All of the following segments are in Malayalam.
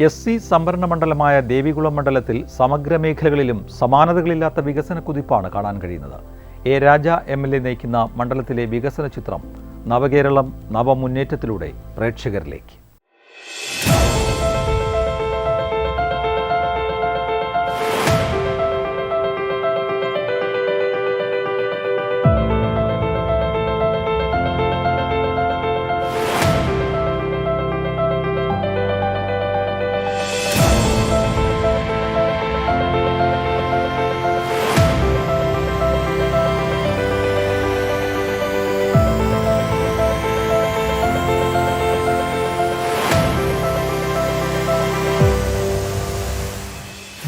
SC സംവരണ മണ്ഡലമായ ദേവികുളം മണ്ഡലത്തിൽ സമഗ്ര മേഖലകളിലും സമാനതകളില്ലാത്ത വികസന കുതിപ്പാണ് കാണാൻ കഴിയുന്നത്. എ. രാജ MLA നയിക്കുന്ന മണ്ഡലത്തിലെ വികസന ചിത്രം നവകേരളം നവമുന്നേറ്റത്തിലൂടെ പ്രേക്ഷകരിലേക്ക്.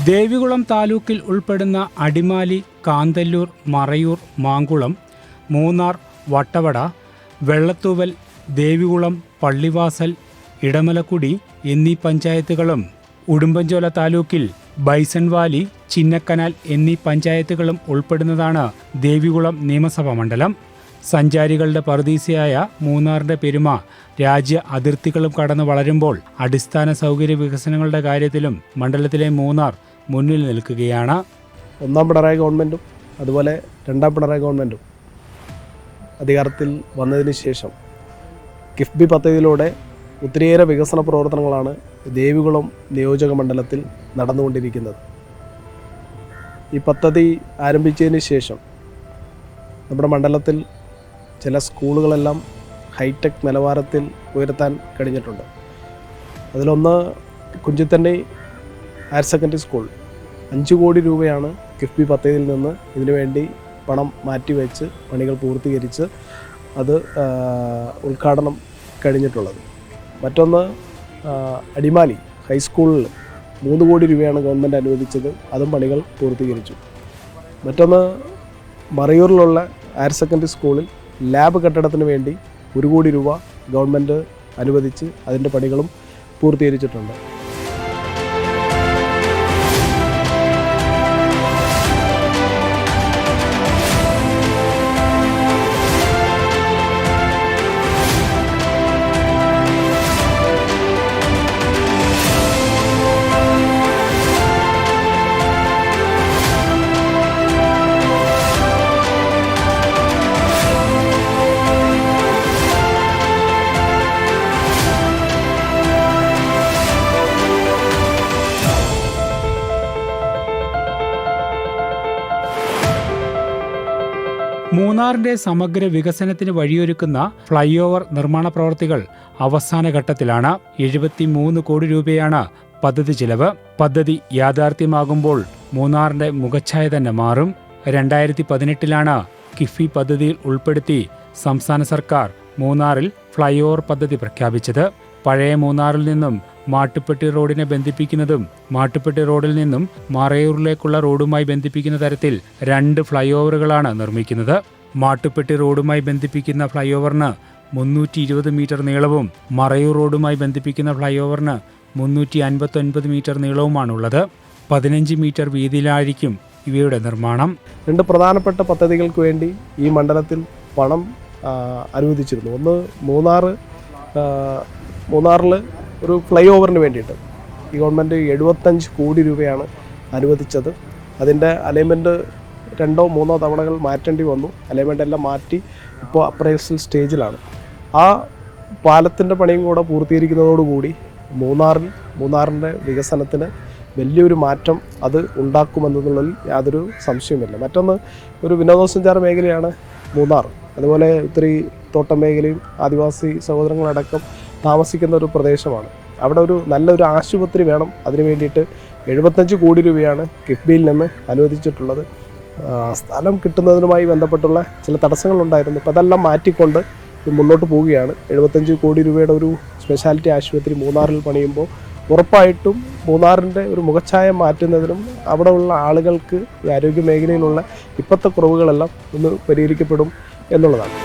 ദേവികുളം താലൂക്കിൽ ഉൾപ്പെടുന്ന അടിമാലി, കാന്തല്ലൂർ, മറയൂർ, മാങ്കുളം, മൂന്നാർ, വട്ടവട, വെള്ളത്തൂവൽ, ദേവികുളം, പള്ളിവാസൽ, ഇടമലക്കുടി എന്നീ പഞ്ചായത്തുകളും ഉടുമ്പൻചോല താലൂക്കിൽ ബൈസൺവാലി, ചിന്നക്കനാൽ എന്നീ പഞ്ചായത്തുകളും ഉൾപ്പെടുന്നതാണ് ദേവികുളം നിയമസഭാ മണ്ഡലം. സഞ്ചാരികളുടെ പറുദീസയായ മൂന്നാറിന്റെ പെരുമ രാജ്യ അതിർത്തികളും കടന്നു വളരുമ്പോൾ അടിസ്ഥാന സൗകര്യ വികസനങ്ങളുടെ കാര്യത്തിലും മണ്ഡലത്തിലെ മൂന്നാർ മുന്നിൽ നിൽക്കുകയാണ്. ഒന്നാം പിണറായി ഗവൺമെൻറ്റും അതുപോലെ രണ്ടാം പിണറായി ഗവൺമെൻറ്റും അധികാരത്തിൽ വന്നതിന് ശേഷം കിഫ്ബി പദ്ധതിയിലൂടെ ഒത്തിരിയേറെ വികസന പ്രവർത്തനങ്ങളാണ് ദേവികുളം നിയോജക മണ്ഡലത്തിൽ നടന്നുകൊണ്ടിരിക്കുന്നത്. ഈ പദ്ധതി ആരംഭിച്ചതിന് ശേഷം നമ്മുടെ മണ്ഡലത്തിൽ ചില സ്കൂളുകളെല്ലാം ഹൈടെക് നിലവാരത്തിൽ ഉയർത്താൻ കഴിഞ്ഞിട്ടുണ്ട്. അതിലൊന്ന് കുഞ്ചിത്തണ്ണി ഹയർ സെക്കൻഡറി സ്കൂൾ. 5 കോടി രൂപയാണ് കിഫ്ബി പദ്ധതിയിൽ നിന്ന് ഇതിനുവേണ്ടി പണം മാറ്റിവെച്ച് പണികൾ പൂർത്തീകരിച്ച് അത് ഉദ്ഘാടനം കഴിഞ്ഞിട്ടുള്ളത്. മറ്റൊന്ന് അടിമാലി ഹൈസ്കൂളിൽ 3 കോടി രൂപയാണ് ഗവൺമെൻറ് അനുവദിച്ചത്, അതും പണികൾ പൂർത്തീകരിച്ചു. മറ്റൊന്ന് മറയൂരിലുള്ള ഹയർ സെക്കൻഡറി സ്കൂളിൽ ലാബ് കെട്ടിടത്തിന് വേണ്ടി 1 കോടി രൂപ ഗവൺമെൻറ് അനുവദിച്ച് അതിൻ്റെ പണികളും പൂർത്തീകരിച്ചിട്ടുണ്ട്. മൂന്നാറിന്റെ സമഗ്ര വികസനത്തിന് വഴിയൊരുക്കുന്ന ഫ്ലൈ ഓവർ നിർമ്മാണ പ്രവൃത്തികൾ അവസാന ഘട്ടത്തിലാണ്. 73 കോടി രൂപയാണ് പദ്ധതി ചിലവ്. പദ്ധതി യാഥാർത്ഥ്യമാകുമ്പോൾ മൂന്നാറിന്റെ മുഖച്ഛായ തന്നെ മാറും. 2018 കിഫ്ബി പദ്ധതിയിൽ ഉൾപ്പെടുത്തി സംസ്ഥാന സർക്കാർ മൂന്നാറിൽ ഫ്ലൈ ഓവർ പദ്ധതി പ്രഖ്യാപിച്ചത്. പഴയ മൂന്നാറിൽ നിന്നും മാട്ടുപ്പെട്ടി റോഡിനെ ബന്ധിപ്പിക്കുന്നതും മാട്ടുപ്പെട്ടി റോഡിൽ നിന്നും മറയൂരിലേക്കുള്ള റോഡുമായി ബന്ധിപ്പിക്കുന്ന തരത്തിൽ 2 ഫ്ലൈ ഓവറുകളാണ് നിർമ്മിക്കുന്നത്. മാട്ടുപ്പെട്ടി റോഡുമായി ബന്ധിപ്പിക്കുന്ന ഫ്ലൈ ഓവറിന് 320 മീറ്റർ നീളവും മറയൂർ റോഡുമായി ബന്ധിപ്പിക്കുന്ന ഫ്ലൈ ഓവറിന് 359 മീറ്റർ നീളവുമാണുള്ളത്. 15 മീറ്റർ വീതിയിലായിരിക്കും ഇവയുടെ നിർമ്മാണം. 2 പ്രധാനപ്പെട്ട പദ്ധതികൾക്ക് വേണ്ടി ഈ മണ്ഡലത്തിൽ പണം അനുവദിച്ചിരുന്നു. ഒന്ന് മൂന്നാറിൽ ഒരു ഫ്ലൈ ഓവറിന് വേണ്ടിയിട്ട് ഈ ഗവൺമെൻറ് 75 കോടി രൂപയാണ് അനുവദിച്ചത്. അതിൻ്റെ അലൈൻമെൻറ്റ് 2 or 3 തവണകൾ മാറ്റേണ്ടി വന്നു. അലൈൻമെൻ്റ് എല്ലാം മാറ്റി ഇപ്പോൾ അപ്രൈസൽ സ്റ്റേജിലാണ്. ആ പാലത്തിൻ്റെ പണിയും കൂടെ പൂർത്തീകരിക്കുന്നതോടുകൂടി മൂന്നാറിൻ്റെ വികസനത്തിന് വലിയൊരു മാറ്റം അത് ഉണ്ടാക്കുമെന്നതിനുള്ളിൽ യാതൊരു സംശയവുമില്ല. മറ്റൊന്ന് ഒരു വിനോദസഞ്ചാര മേഖലയാണ് മൂന്നാർ. അതുപോലെ ഒത്തിരി തോട്ടം മേഖലയും ആദിവാസി സഹോദരങ്ങളടക്കം താമസിക്കുന്ന ഒരു പ്രദേശമാണ്. അവിടെ ഒരു നല്ലൊരു ആശുപത്രി വേണം. അതിനു വേണ്ടിയിട്ട് 75 കോടി രൂപയാണ് കിഫ്ബിയിൽ നിന്ന് അനുവദിച്ചിട്ടുള്ളത്. സ്ഥലം കിട്ടുന്നതിനുമായി ബന്ധപ്പെട്ടുള്ള ചില തടസ്സങ്ങളുണ്ടായിരുന്നു. അപ്പോൾ അതെല്ലാം മാറ്റിക്കൊണ്ട് മുന്നോട്ട് പോവുകയാണ്. 75 കോടി രൂപയുടെ ഒരു സ്പെഷ്യാലിറ്റി ആശുപത്രി മൂന്നാറിൽ പണിയുമ്പോൾ ഉറപ്പായിട്ടും മൂന്നാറിൻ്റെ ഒരു മുഖച്ഛായ മാറ്റുന്നതിനും അവിടെയുള്ള ആളുകൾക്ക് ഈ ആരോഗ്യ മേഖലയിലുള്ള ഇപ്പോഴത്തെ കുറവുകളെല്ലാം ഒന്ന് പരിഹരിക്കപ്പെടും എന്നുള്ളതാണ്.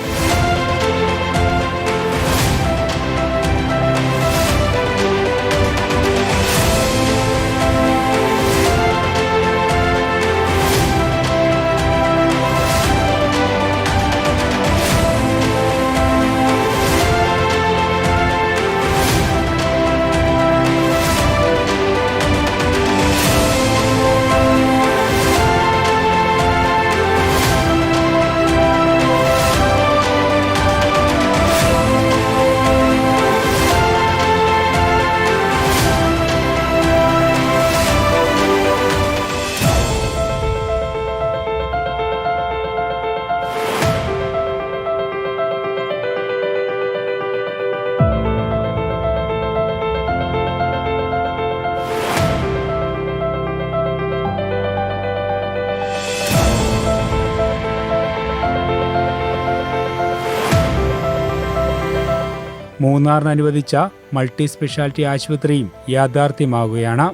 മൂന്നാറിന് അനുവദിച്ച മൾട്ടി സ്പെഷ്യാലിറ്റി ആശുപത്രിയും യാഥാർത്ഥ്യമാവുകയാണ്.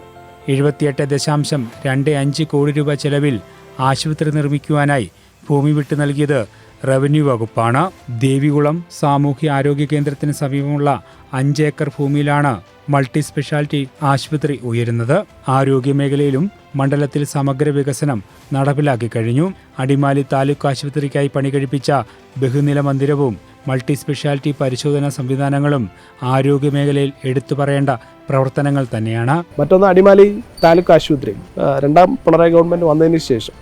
78.25 കോടി രൂപ ചെലവിൽ ആശുപത്രി നിർമ്മിക്കുവാനായി ഭൂമി വിട്ടു നൽകിയത് റവന്യൂ വകുപ്പാണ്. ദേവികുളം സാമൂഹ്യ ആരോഗ്യ കേന്ദ്രത്തിന് സമീപമുള്ള 5 ഏക്കർ ഭൂമിയിലാണ് മൾട്ടി സ്പെഷ്യാലിറ്റി ആശുപത്രി ഉയരുന്നത്. ആരോഗ്യമേഖലയിലും മണ്ഡലത്തിൽ സമഗ്ര വികസനം നടപ്പിലാക്കി കഴിഞ്ഞു. അടിമാലി താലൂക്ക് ആശുപത്രിക്കായി പണികഴിപ്പിച്ച ബഹുനില മന്ദിരവും മൾട്ടി സ്പെഷ്യാലിറ്റി പരിശോധനാ സംവിധാനങ്ങളും ആരോഗ്യമേഖലയിൽ എടുത്തു പറയേണ്ട പ്രവർത്തനങ്ങൾ തന്നെയാണ്. മറ്റൊന്ന് അടിമാലി താലൂക്ക് ആശുപത്രി രണ്ടാം പിണറായി ഗവൺമെൻറ് വന്നതിന് ശേഷം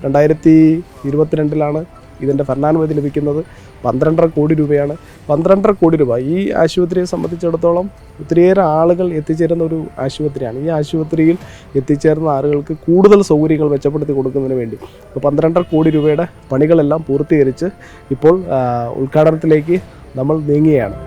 2022 ഇതിൻ്റെ ഭരണാനുമതി ലഭിക്കുന്നത് 12.5 കോടി രൂപയാണ്. 12.5 കോടി രൂപ ഈ ആശുപത്രിയെ സംബന്ധിച്ചിടത്തോളം ഒത്തിരിയേറെ ആളുകൾ എത്തിച്ചേരുന്ന ഒരു ആശുപത്രിയാണ്. ഈ ആശുപത്രിയിൽ എത്തിച്ചേർന്ന ആളുകൾക്ക് കൂടുതൽ സൗകര്യങ്ങൾ മെച്ചപ്പെടുത്തി കൊടുക്കുന്നതിന് വേണ്ടി 12.5 കോടി രൂപയുടെ പണികളെല്ലാം പൂർത്തീകരിച്ച് ഇപ്പോൾ ഉദ്ഘാടനത്തിലേക്ക് നമ്മൾ നീങ്ങുകയാണ്.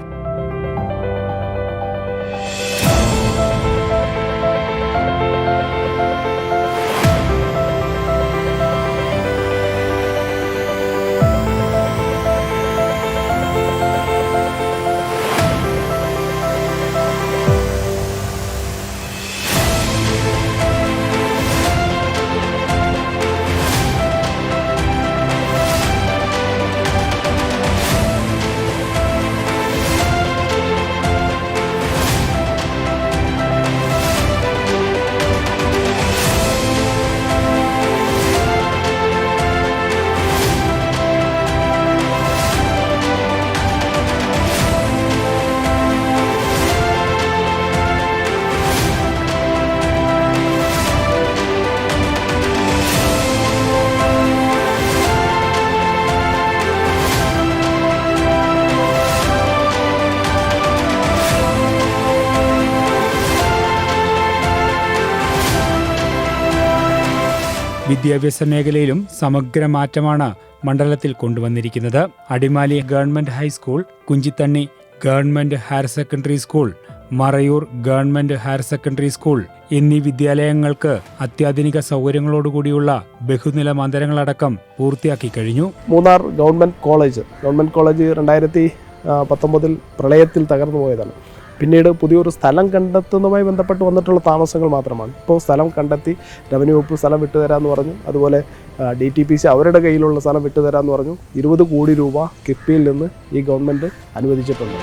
വിദ്യാഭ്യാസ മേഖലയിലും സമഗ്ര മാറ്റമാണ് മണ്ഡലത്തിൽ കൊണ്ടുവന്നിരിക്കുന്നത്. Adimali government high school, Kunchithanni government higher secondary school, Marayoor government higher secondary school എന്നീ വിദ്യാലയങ്ങൾക്ക് അത്യാധുനിക സൗകര്യങ്ങളോടുകൂടിയുള്ള ബഹുനില മന്ദിരങ്ങളടക്കം പൂർത്തിയാക്കി കഴിഞ്ഞു. മൂന്നാർ ഗവൺമെന്റ് കോളേജ് 2019 പ്രളയത്തിൽ തകർന്നു പോയതാണ്. പിന്നീട് പുതിയൊരു സ്ഥലം കണ്ടെത്തുന്നതുമായി ബന്ധപ്പെട്ട് വന്നിട്ടുള്ള താമസങ്ങൾ മാത്രമാണ്. ഇപ്പോൾ സ്ഥലം കണ്ടെത്തി റവന്യൂ വകുപ്പ് സ്ഥലം വിട്ടുതരാമെന്ന് പറഞ്ഞു. അതുപോലെ DTPC അവരുടെ കയ്യിലുള്ള സ്ഥലം വിട്ടുതരാമെന്ന് പറഞ്ഞു. 20 കോടി രൂപ കിഫ്ബിയിൽ നിന്ന് ഈ ഗവൺമെൻറ് അനുവദിച്ചിട്ടുണ്ട്.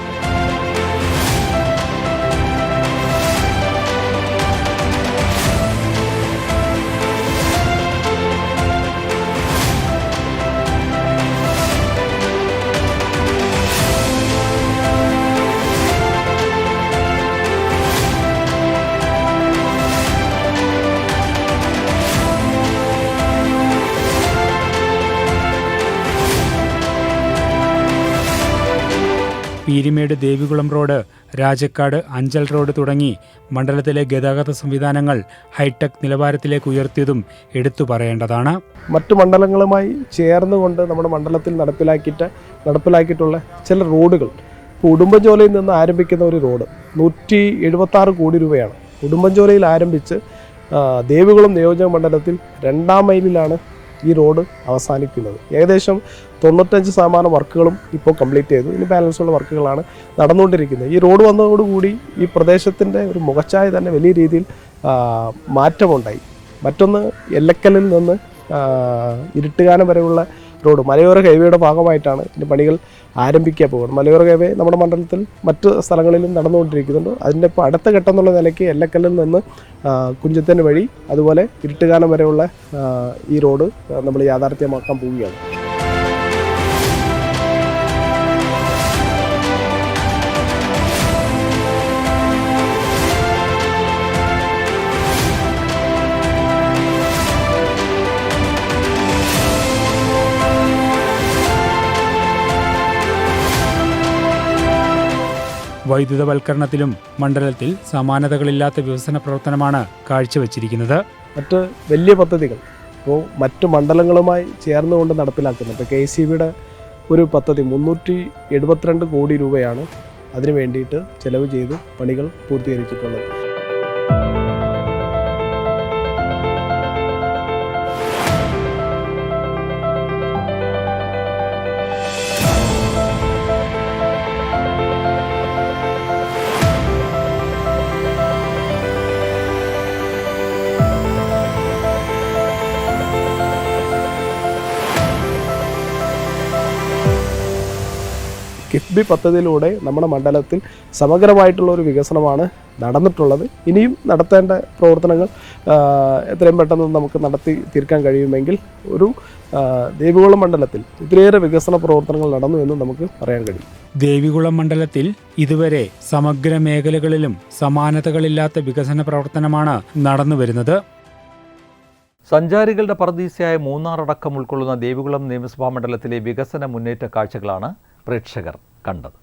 പീരിമേട് ദേവികുളം റോഡ്, രാജക്കാട് അഞ്ചൽ റോഡ് തുടങ്ങി മണ്ഡലത്തിലെ ഗതാഗത സംവിധാനങ്ങൾ ഹൈടെക് നിലവാരത്തിലേക്ക് ഉയർത്തിയതും എടുത്തു പറയേണ്ടതാണ്. മറ്റു മണ്ഡലങ്ങളുമായി ചേർന്നുകൊണ്ട് നമ്മുടെ മണ്ഡലത്തിൽ നടപ്പിലാക്കിയിട്ടുള്ള ചില റോഡുകൾ, ഉടുമ്പൻചോലയിൽ നിന്ന് ആരംഭിക്കുന്ന ഒരു റോഡ് 176 കോടി രൂപയാണ്. ഉടുമ്പൻചോലയിൽ ആരംഭിച്ച് ദേവികുളം നിയോജക മണ്ഡലത്തിൽ 2-ാം മൈലിലാണ് ഈ റോഡ് അവസാനിക്കുന്നത്. ഏകദേശം 95% വർക്കുകളും ഇപ്പോൾ കംപ്ലീറ്റ് ചെയ്തു. ഇനി ബാലൻസുള്ള വർക്കുകളാണ് നടന്നുകൊണ്ടിരിക്കുന്നത്. ഈ റോഡ് വന്നതോടുകൂടി ഈ പ്രദേശത്തിൻ്റെ ഒരു മുഖച്ഛായ തന്നെ വലിയ രീതിയിൽ മാറ്റമുണ്ടായി. മറ്റൊന്ന് എല്ലക്കല്ലിൽ നിന്ന് ഇരുട്ടുകാനം വരെയുള്ള റോഡ് മലയോര ഹൈവേയുടെ ഭാഗമായിട്ടാണ് ഇതിൻ്റെ പണികൾ ആരംഭിക്കാൻ പോകുന്നത്. മലയോര ഹൈവേ നമ്മുടെ മണ്ഡലത്തിൽ മറ്റ് സ്ഥലങ്ങളിലും നടന്നുകൊണ്ടിരിക്കുന്നുണ്ട്. അതിൻ്റെ ഇപ്പോൾ അടുത്ത ഘട്ടം എന്നുള്ള നിലയ്ക്ക് എല്ലക്കല്ലിൽ നിന്ന് കുഞ്ചത്തന് വഴി അതുപോലെ ഇരുട്ടുകാനം വരെയുള്ള ഈ റോഡ് നമ്മൾ യാഥാർത്ഥ്യമാക്കാൻ പോവുകയാണ്. വൈദ്യുതവൽക്കരണത്തിലും മണ്ഡലത്തിൽ സമാനതകളില്ലാത്ത വികസന പ്രവർത്തനമാണ് കാഴ്ചവെച്ചിരിക്കുന്നത്. മറ്റ് വലിയ പദ്ധതികൾ ഇപ്പോൾ മറ്റു മണ്ഡലങ്ങളുമായി ചേർന്നുകൊണ്ട് നടപ്പിലാക്കുന്നത്. ഇപ്പോൾ KCBയുടെ ഒരു പദ്ധതി 372 കോടി രൂപയാണ് അതിനു വേണ്ടിയിട്ട് ചെലവ് ചെയ്ത് പണികൾ പൂർത്തീകരിച്ചിട്ടുള്ളത്. കിഫ്ബി പദ്ധതിയിലൂടെ നമ്മുടെ മണ്ഡലത്തിൽ സമഗ്രമായിട്ടുള്ള ഒരു വികസനമാണ് നടന്നിട്ടുള്ളത്. ഇനിയും നടത്തേണ്ട പ്രവർത്തനങ്ങൾ എത്രയും പെട്ടെന്ന് നമുക്ക് നടത്തി തീർക്കാൻ കഴിയുമെങ്കിൽ ഒരു ദേവികുളം മണ്ഡലത്തിൽ ഒത്തിരിയേറെ വികസന പ്രവർത്തനങ്ങൾ നടന്നു എന്ന് നമുക്ക് പറയാൻ കഴിയും. ദേവികുളം മണ്ഡലത്തിൽ ഇതുവരെ സമഗ്ര മേഖലകളിലും സമാനതകളില്ലാത്ത വികസന പ്രവർത്തനമാണ് നടന്നുവരുന്നത്. സഞ്ചാരികളുടെ പറുദീസയായ മൂന്നാർ അടക്കം ഉൾക്കൊള്ളുന്ന ദേവികുളം നിയമസഭാ മണ്ഡലത്തിലെ വികസന മുന്നേറ്റ കാഴ്ചകളാണ് പ്രേക്ഷകർ കണ്ടത്.